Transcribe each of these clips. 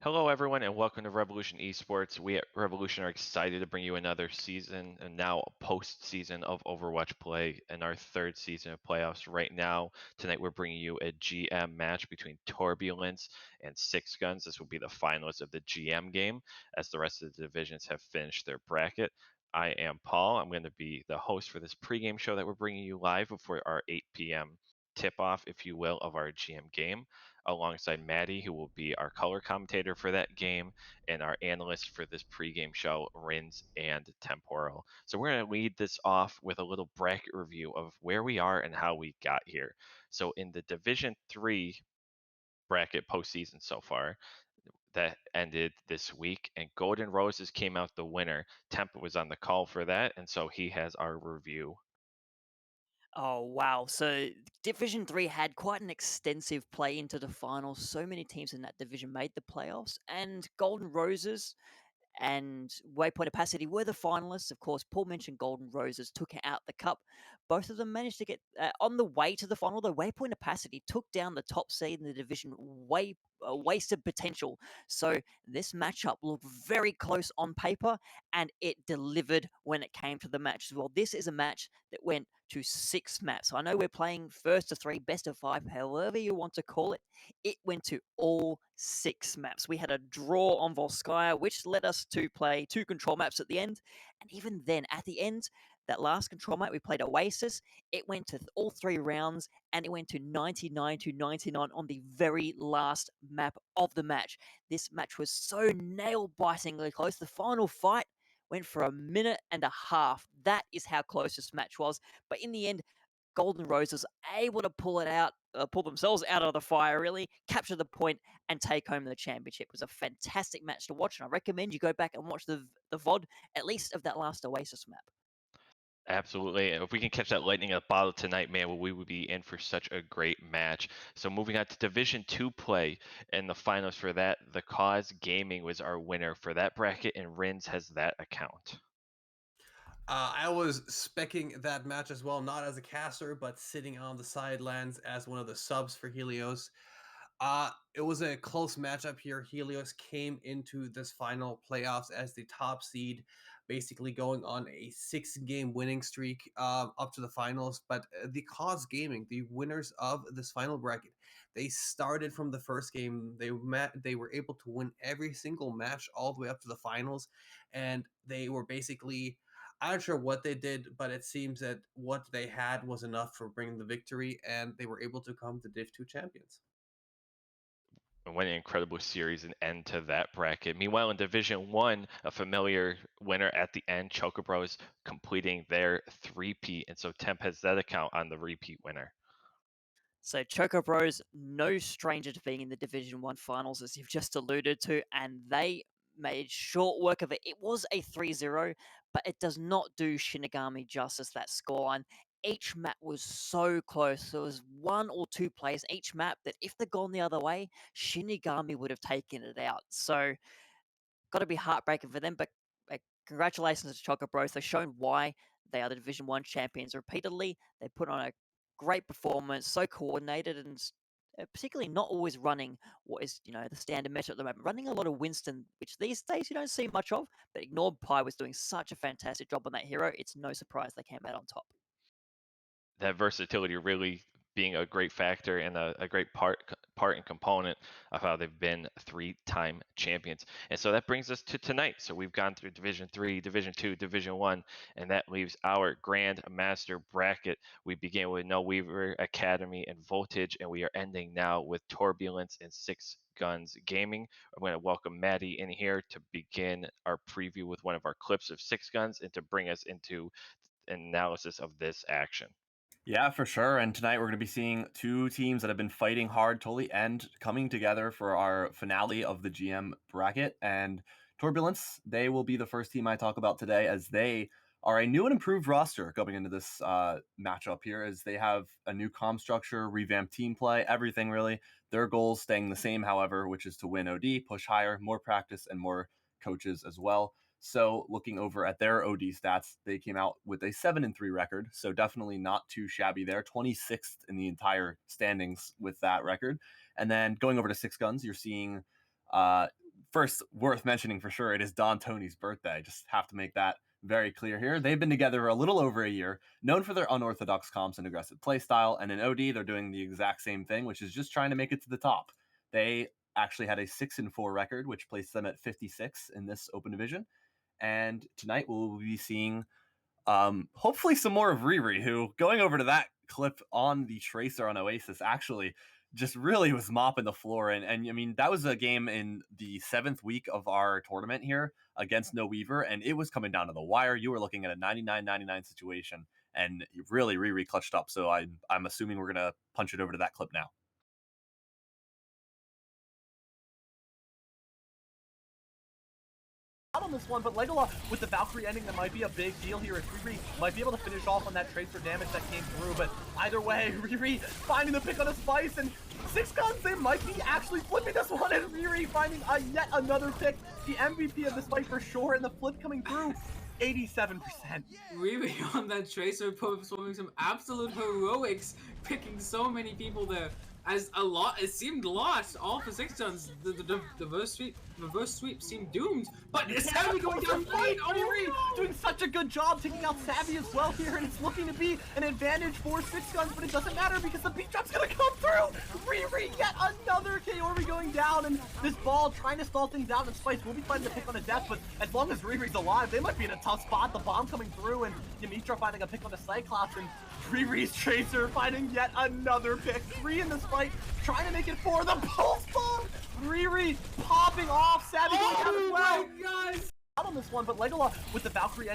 Hello, everyone, and welcome to Revolution Esports. We at Revolution are excited to bring you another season and now a post-season of Overwatch play and our third season of playoffs. Right now, tonight we're bringing you a GM match between Torbulance and 6ixGuns. This will be the finalists of the GM game as the rest of the divisions have finished their bracket. I am Paul. I'm going to be the host for this pregame show that we're bringing you live before our 8 p.m. tip-off, if you will, of our GM game alongside Maddie, who will be our color commentator for that game, and our analyst for this pregame show, Rins and Temporal. So we're going to lead this off with a little bracket review of where we are and how we got here. So in the Division 3 bracket postseason so far, that ended this week, and Golden Roses came out the winner. Temp was on the call for that, and so he has our review. Oh, wow. So Division 3 had quite an extensive play into the finals. So many teams in that division made the playoffs, and Golden Roses and Waypoint Opacity were the finalists. Of course, Paul mentioned Golden Roses took out the cup. Both of them managed to get on the way to the final, though Waypoint Opacity took down the top seed in the division, wasted potential. So this matchup looked very close on paper, and it delivered when it came to the match as well. This is a match that went to 6 maps. I know we're playing first to three, best of five, however you want to call it. It went to all 6 maps. We had a draw on Volskaya, which led us to play 2 control maps at the end. And even then, at the end, that last control map, we played Oasis. It went to all 3 rounds, and it went to 99 to 99 on the very last map of the match. This match was so nail-bitingly close. The final fight went for a minute and a half. That is how close this match was. But in the end, Golden Roses able to pull it out, pull themselves out of the fire, really, capture the point, and take home the championship. It was a fantastic match to watch, and I recommend you go back and watch the VOD, at least of that last Oasis map. Absolutely. And if we can catch that lightning in a bottle tonight, man, well, we would be in for such a great match. So moving on to Division 2 play and the finals for that, the Cause Gaming was our winner for that bracket, and Rins has that account. I was specking that match as well, not as a caster, but sitting on the sidelines as one of the subs for Helios. It was a close matchup here. Helios came into this final playoffs as the top seed, basically going on a 6-game winning streak up to the finals. But the Cause Gaming, the winners of this final bracket, they started from the first game. They were able to win every single match all the way up to the finals, and they were basically. I'm not sure what they did, but it seems that what they had was enough for bringing the victory, and they were able to come to Div 2 champions. And what an incredible series and end to that bracket. Meanwhile, in Division 1, a familiar winner at the end, Chocobros completing their three-peat. And so Temp has that account on the repeat winner. So Choco Bros, no stranger to being in the Division 1 finals, as you've just alluded to, and they made short work of it. It was a 3-0, but it does not do Shinigami justice, that scoreline. Each map was so close. There was one or two plays each map that if they'd gone the other way, Shinigami would have taken it out. So got to be heartbreaking for them, but congratulations to Choco Bros. They've shown why they are the Division 1 champions repeatedly. They put on a great performance, so coordinated, and particularly not always running what is, the standard meta at the moment. Running a lot of Winston, which these days you don't see much of, but Ignored Pie was doing such a fantastic job on that hero. It's no surprise they came out on top. That versatility really being a great factor and a great part and component of how they've been three-time champions. And so that brings us to tonight. So we've gone through Division 3, Division 2, Division 1, and that leaves our Grand Master bracket. We begin with No Weaver Academy and Voltage, and we are ending now with Turbulence and 6ixGuns Gaming. I'm going to welcome Maddie in here to begin our preview with one of our clips of 6ixGuns and to bring us into an analysis of this action. Yeah, for sure. And tonight we're going to be seeing two teams that have been fighting hard till the end, coming together for our finale of the GM bracket. And Turbulence, they will be the first team I talk about today, as they are a new and improved roster going into this matchup here, as they have a new comm structure, revamped team play, everything really. Their goals staying the same, however, which is to win OD, push higher, more practice, and more coaches as well. So looking over at their OD stats, they came out with a 7-3 record. So definitely not too shabby there. 26th in the entire standings with that record. And then going over to 6ixGuns, you're seeing first, worth mentioning for sure, it is Don Tony's birthday. Just have to make that very clear here. They've been together a little over a year, known for their unorthodox comps and aggressive playstyle, and in OD, they're doing the exact same thing, which is just trying to make it to the top. They actually had a 6-4 record, which placed them at 56 in this open division. And tonight we'll be seeing hopefully some more of Riri, who, going over to that clip on the Tracer on Oasis, actually just really was mopping the floor. And I mean, that was a game in the 7th week of our tournament here against No Weaver, and it was coming down to the wire. You were looking at a 99-99 situation, and really Riri clutched up. So I'm assuming we're going to punch it over to that clip now. On this one, but Legola with the Valkyrie ending, that might be a big deal here. If Riri might be able to finish off on that Tracer damage that came through, but either way, Riri finding the pick on a Spice, and 6ixGuns, they might be actually flipping this one, and Riri finding yet another pick, the MVP of this fight for sure, and the flip coming through. 87%. Riri on that Tracer performing some absolute heroics, picking so many people there. As a lot, it seemed a lot. All for 6ixGuns, the reverse sweep seemed doomed. But it's Savvy going down lane. Oh, Riri doing such a good job taking out Savvy as well here, and it's looking to be an advantage for 6ixGuns, but it doesn't matter because the beat drop's gonna come through. Riri, yet another Kaori going down, and this ball trying to stall things out, and Spice will be fighting the pick on a death, but as long as Riri's alive, they might be in a tough spot. The bomb coming through, and Yamitra finding a pick on the Cyclops, and Riri's Tracer finding yet another pick. 3 in this fight, trying to make it 4. The pulse bomb! Riri popping off. Savvy going down as well. Oh my gosh! Out on this one, but Legola with the Valkyrie.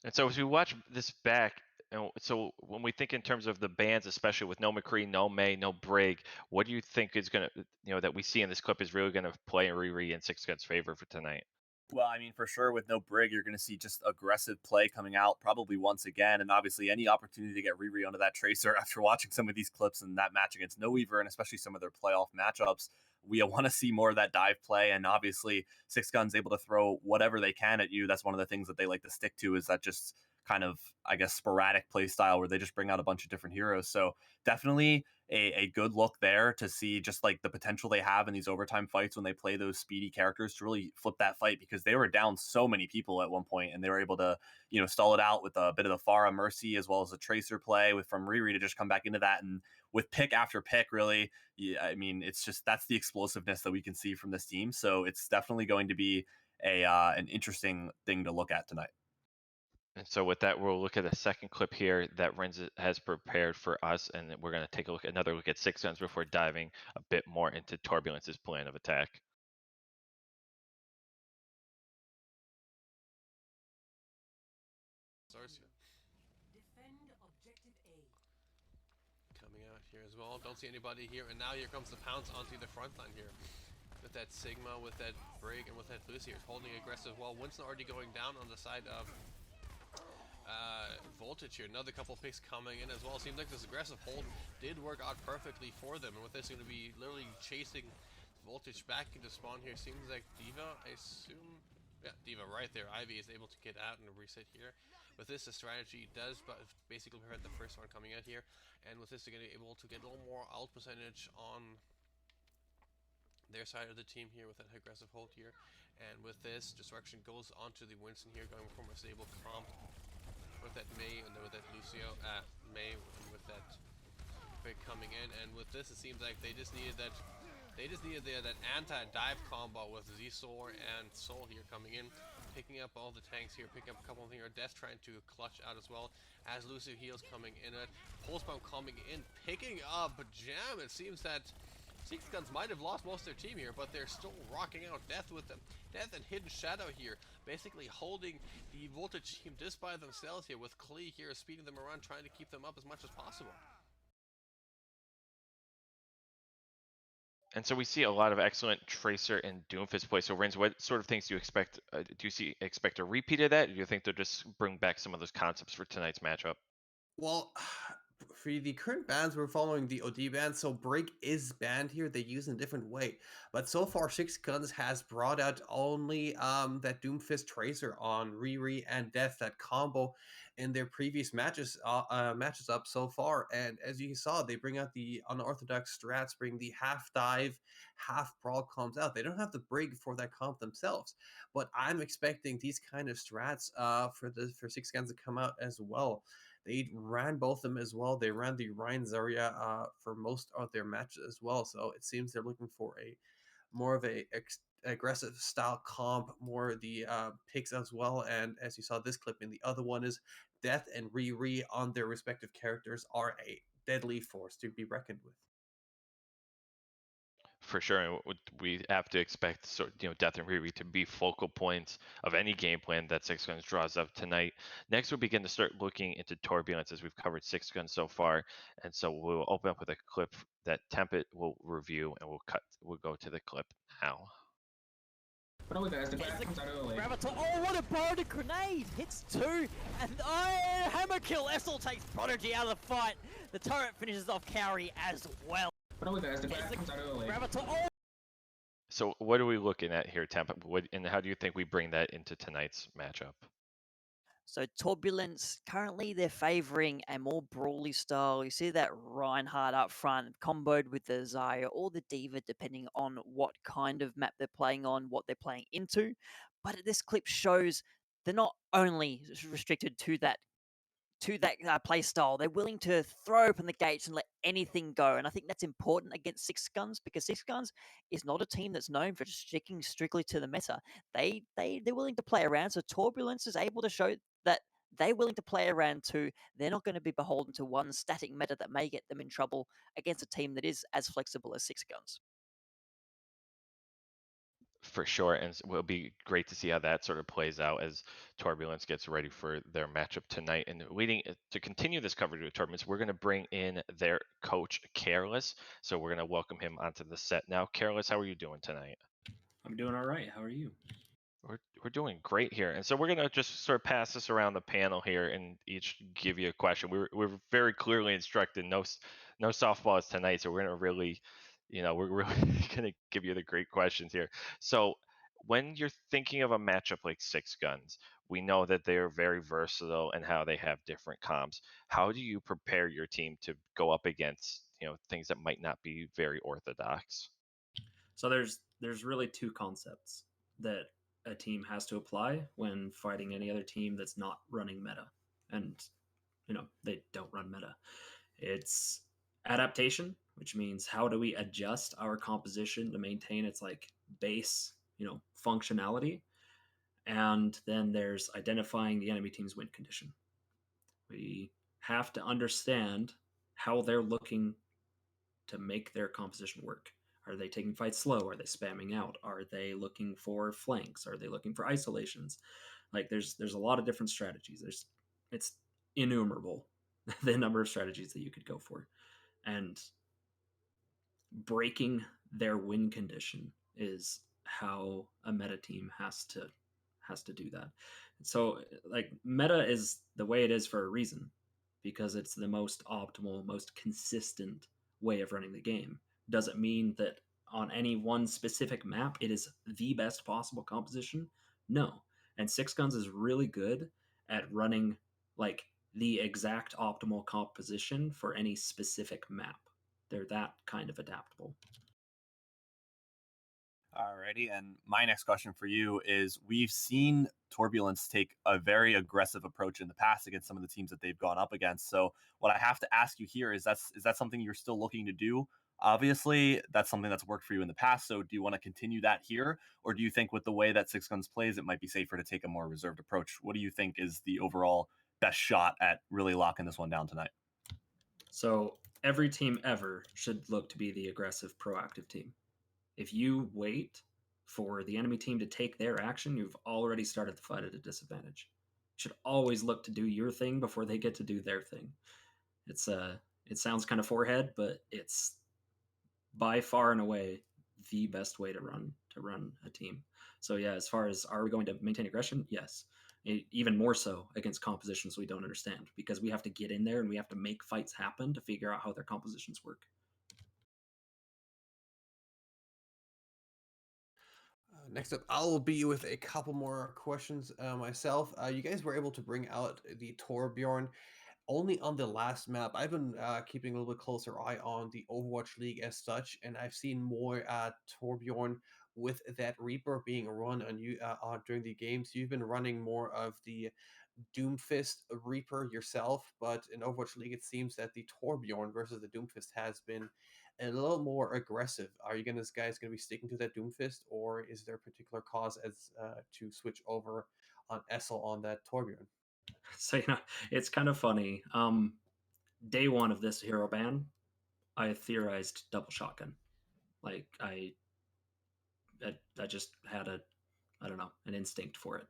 And so as we watch this back, so when we think in terms of the bans, especially with no McCree, no May, no Brig, what do you think is gonna, that we see in this clip is really gonna play in Riri and 6ixGuns' favor for tonight? Well, I mean, for sure, with no Brig, you're going to see just aggressive play coming out probably once again. And obviously, any opportunity to get Riri onto that Tracer after watching some of these clips and that match against No Weaver, and especially some of their playoff matchups, we want to see more of that dive play. And obviously, 6ixGuns able to throw whatever they can at you. That's one of the things that they like to stick to, is that just kind of, I guess, sporadic play style where they just bring out a bunch of different heroes. So definitely a good look there to see just like the potential they have in these overtime fights when they play those speedy characters to really flip that fight, because they were down so many people at one point and they were able to, stall it out with a bit of the Pharah Mercy as well as a Tracer play from Riri to just come back into that. And with pick after pick, really, I mean, it's just, that's the explosiveness that we can see from this team. So it's definitely going to be an interesting thing to look at tonight. And so with that, we'll look at a second clip here that Renz has prepared for us, and we're going to take another look at 6ixGuns before diving a bit more into Torbulance's plan of attack. Defend objective A. Coming out here as well. Don't see anybody here, and now here comes the pounce onto the front line here. With that Sigma, with that Brig, and with that Lucy holding aggressive well. Winston already going down on the side of Voltage here. Another couple picks coming in as well. Seems like this aggressive hold did work out perfectly for them, and with this going to be literally chasing Voltage back into spawn here. Seems like Diva, I assume. Yeah, Diva right there. Ivy is able to get out and reset here. With this, the strategy does basically prevent the first one coming out here, and with this, they're going to be able to get a little more ult percentage on their side of the team here with that aggressive hold here. And with this, Destruction goes onto the Winston here, going from a stable comp with that May, and then with that Lucio, May, and with that pick coming in. And with this, it seems like they just needed that anti-dive combo with Zsor and Soul here coming in, picking up all the tanks here, picking up a couple of here. Death trying to clutch out as well as Lucio heals coming in. Pulse Bomb coming in, picking up Jam. It seems that 6ixGuns might have lost most of their team here, but they're still rocking out Death with them. Death and Hidden Shadow here, basically holding the Voltage team just by themselves here, with Klee here speeding them around, trying to keep them up as much as possible. And so we see a lot of excellent Tracer and Doomfist play. So Renz, what sort of things do you expect? Do you expect a repeat of that? Or do you think they'll just bring back some of those concepts for tonight's matchup? Well, for the current bans, we're following the OD ban, so break is banned here. They use in a different way, but so far, 6ixGuns has brought out only that Doomfist Tracer on Riri and Death, that combo in their previous matches up so far. And as you saw, they bring out the unorthodox strats, bring the half dive, half brawl comps out. They don't have the break for that comp themselves, but I'm expecting these kind of strats for 6ixGuns to come out as well. They ran both of them as well. They ran the Ryan Zarya for most of their matches as well. So it seems they're looking for a more of a aggressive style comp, more the picks as well. And as you saw this clip, and the other one is Death and Riri on their respective characters are a deadly force to be reckoned with. For sure, and we have to expect Death and Riri to be focal points of any game plan that 6ixGuns draws up tonight. Next, we'll begin to start looking into Torbulance, as we've covered 6ixGuns so far, and so we'll open up with a clip that Tempet will review, and we'll go to the clip now. But only guys, the grab comes out early. Oh, what a Prodigy grenade! Hits two, and hammer kill. Essel takes Prodigy out of the fight. The turret finishes off Cowrie as well. But only guys, the grab comes out early. So what are we looking at here, Tempet? And how do you think we bring that into tonight's matchup? So Turbulence, currently they're favouring a more brawly style. You see that Reinhardt up front, comboed with the Zarya or the Diva, depending on what kind of map they're playing on, what they're playing into. But this clip shows they're not only restricted to that play style. They're willing to throw open the gates and let anything go. And I think that's important against 6ixGuns, because 6ixGuns is not a team that's known for sticking strictly to the meta. They're willing to play around. So Turbulence is able to show that they're willing to play around too. They're not going to be beholden to one static meta that may get them in trouble against a team that is as flexible as 6ixGuns. For sure, and it will be great to see how that sort of plays out as Turbulence gets ready for their matchup tonight. And to continue this coverage with Turbulence, we're going to bring in their coach, Careless. So we're going to welcome him onto the set now. Careless, how are you doing tonight? I'm doing all right. How are you? We're doing great here, and so we're gonna just sort of pass this around the panel here and each give you a question. We're very clearly instructed, no softballs tonight, so we're gonna really, we're really gonna give you the great questions here. So when you're thinking of a matchup like 6ixGuns, we know that they are very versatile and how they have different comps. How do you prepare your team to go up against things that might not be very orthodox? So there's really two concepts that a team has to apply when fighting any other team that's not running meta, and they don't run meta. It's adaptation, which means how do we adjust our composition to maintain its base functionality, and then there's identifying the enemy team's win condition. We have to understand how they're looking to make their composition work. Are they taking fights slow? Are they spamming out? Are they looking for flanks? Are they looking for isolations? There's a lot of different strategies. It's innumerable the number of strategies that you could go for, and breaking their win condition is how a meta team has to do that. So meta is the way it is for a reason, because it's the most optimal, most consistent way of running the game. Does it mean that on any one specific map it is the best possible composition? No. And 6ixGuns is really good at running the exact optimal composition for any specific map. They're that kind of adaptable. Alrighty, and my next question for you is: we've seen Turbulence take a very aggressive approach in the past against some of the teams that they've gone up against. So what I have to ask you here is that something you're still looking to do? Obviously, that's something that's worked for you in the past. So do you want to continue that here, or do you think with the way that 6ixGuns plays, it might be safer to take a more reserved approach? What do you think is the overall best shot at really locking this one down tonight? So every team ever should look to be the aggressive, proactive team. If you wait for the enemy team to take their action, you've already started the fight at a disadvantage. You should always look to do your thing before they get to do their thing. It sounds kind of forehead, but it's by far and away the best way to run a team. So yeah, as far as are we going to maintain aggression? Yes. even more so against compositions we don't understand, because we have to get in there and we have to make fights happen to figure out how their compositions work. Next up, I will be with a couple more questions myself. You guys were able to bring out the Torbjorn only on the last map. I've been keeping a little bit closer eye on the Overwatch League as such, and I've seen more Torbjorn with that Reaper being run on you during the games. You've been running more of the Doomfist Reaper yourself, but in Overwatch League, it seems that the Torbjorn versus the Doomfist has been a little more aggressive. Are you guys gonna be sticking to that Doomfist, or is there a particular cause as to switch over on Essel on that Torbjorn? So it's kind of funny. Day one of this hero ban, I theorized double shotgun. Like I just had I don't know, an instinct for it.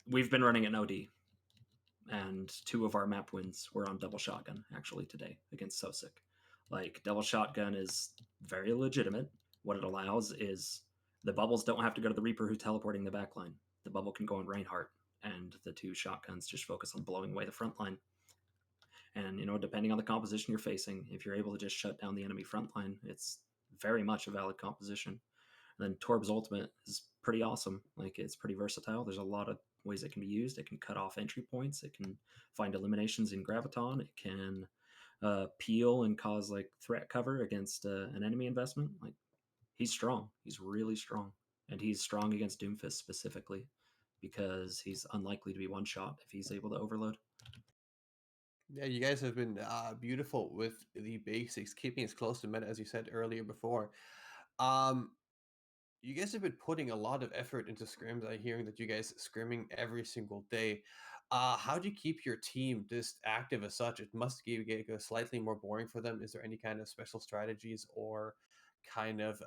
We've been running an OD, and 2 of our map wins were on double shotgun actually today against Sosic. Like, double shotgun is very legitimate. What it allows is the bubbles don't have to go to the Reaper who's teleporting the backline. The bubble can go on Reinhardt, and the 2 shotguns just focus on blowing away the front line. And, depending on the composition you're facing, if you're able to just shut down the enemy front line, it's very much a valid composition. And then Torb's ultimate is pretty awesome. Like, it's pretty versatile. There's a lot of ways it can be used. It can cut off entry points. It can find eliminations in Graviton. It can peel and cause like threat cover against an enemy investment. Like, he's strong. He's really strong. And he's strong against Doomfist specifically because he's unlikely to be one shot if he's able to overload. Yeah, you guys have been beautiful with the basics, keeping as close to meta as you said earlier before. You guys have been putting a lot of effort into scrims. I'm hearing that you guys scrimming every single day. How do you keep your team just active as such? It must get slightly more boring for them. Is there any kind of special strategies or kind of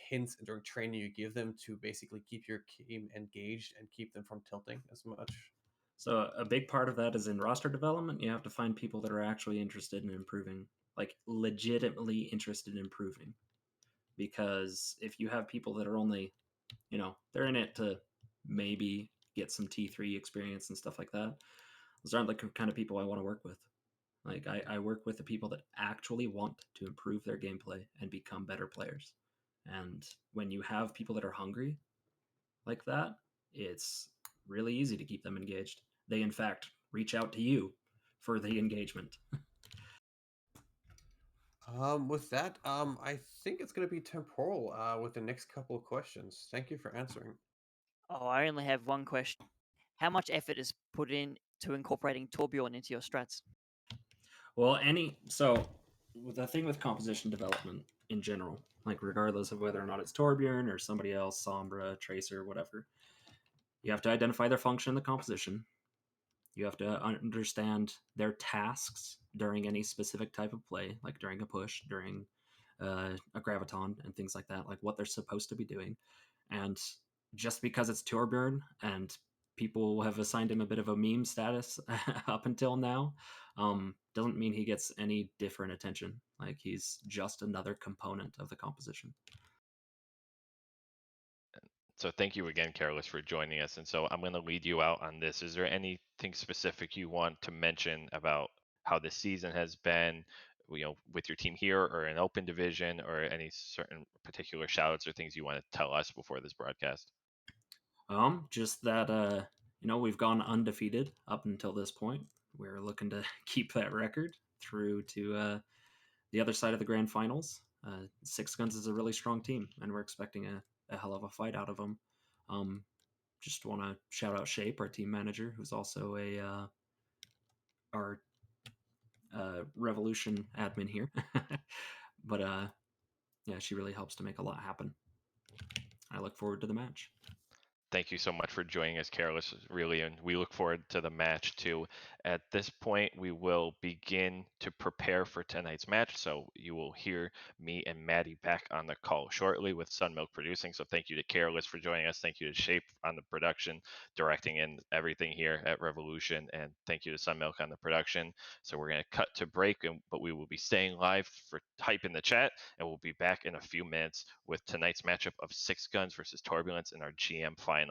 hints during training you give them to basically keep your team engaged and keep them from tilting as much? So a big part of that is in roster development. You have to find people that are actually interested in improving, like legitimately interested in improving. Because if you have people that are only, they're in it to maybe get some T3 experience and stuff like that, those aren't the kind of people I want to work with. Like, I work with the people that actually want to improve their gameplay and become better players. And when you have people that are hungry like that, it's really easy to keep them engaged. They, in fact, reach out to you for the engagement. With that, I think it's going to be temporal with the next couple of questions. Thank you for answering. Oh, I only have one question. How much effort is put in to incorporating Torbjorn into your strats? Well, so the thing with composition development in general, like regardless of whether or not it's Torbjorn or somebody else, Sombra, Tracer, whatever, you have to identify their function in the composition. You have to understand their tasks during any specific type of play, like during a push, during a graviton, and things like that, like what they're supposed to be doing. And just because it's Torbjorn and people have assigned him a bit of a meme status up until now, doesn't mean he gets any different attention. Like, he's just another component of the composition. So thank you again, Careless, for joining us. And so I'm going to lead you out on this. Is there anything specific you want to mention about how the season has been, with your team here or an open division, or any certain particular shoutouts or things you want to tell us before this broadcast? Just that we've gone undefeated up until this point. We're looking to keep that record through to the other side of the grand finals. 6ixGuns is a really strong team, and we're expecting a hell of a fight out of them. Just want to shout out Shape, our team manager, who's also our Revolution admin here. But yeah, she really helps to make a lot happen. I look forward to the match. Thank you so much for joining us, Careless, really, and we look forward to the match too. At this point, we will begin to prepare for tonight's match, so you will hear me and Maddie back on the call shortly with Sunmilk producing. So thank you to Careless for joining us. Thank you to Shape on the production, directing and everything here at Revolution, and thank you to Sunmilk on the production. So we're going to cut to break, but we will be staying live for Hype in the chat, and we'll be back in a few minutes with tonight's matchup of 6ixGuns versus Torbulance in our GM finals.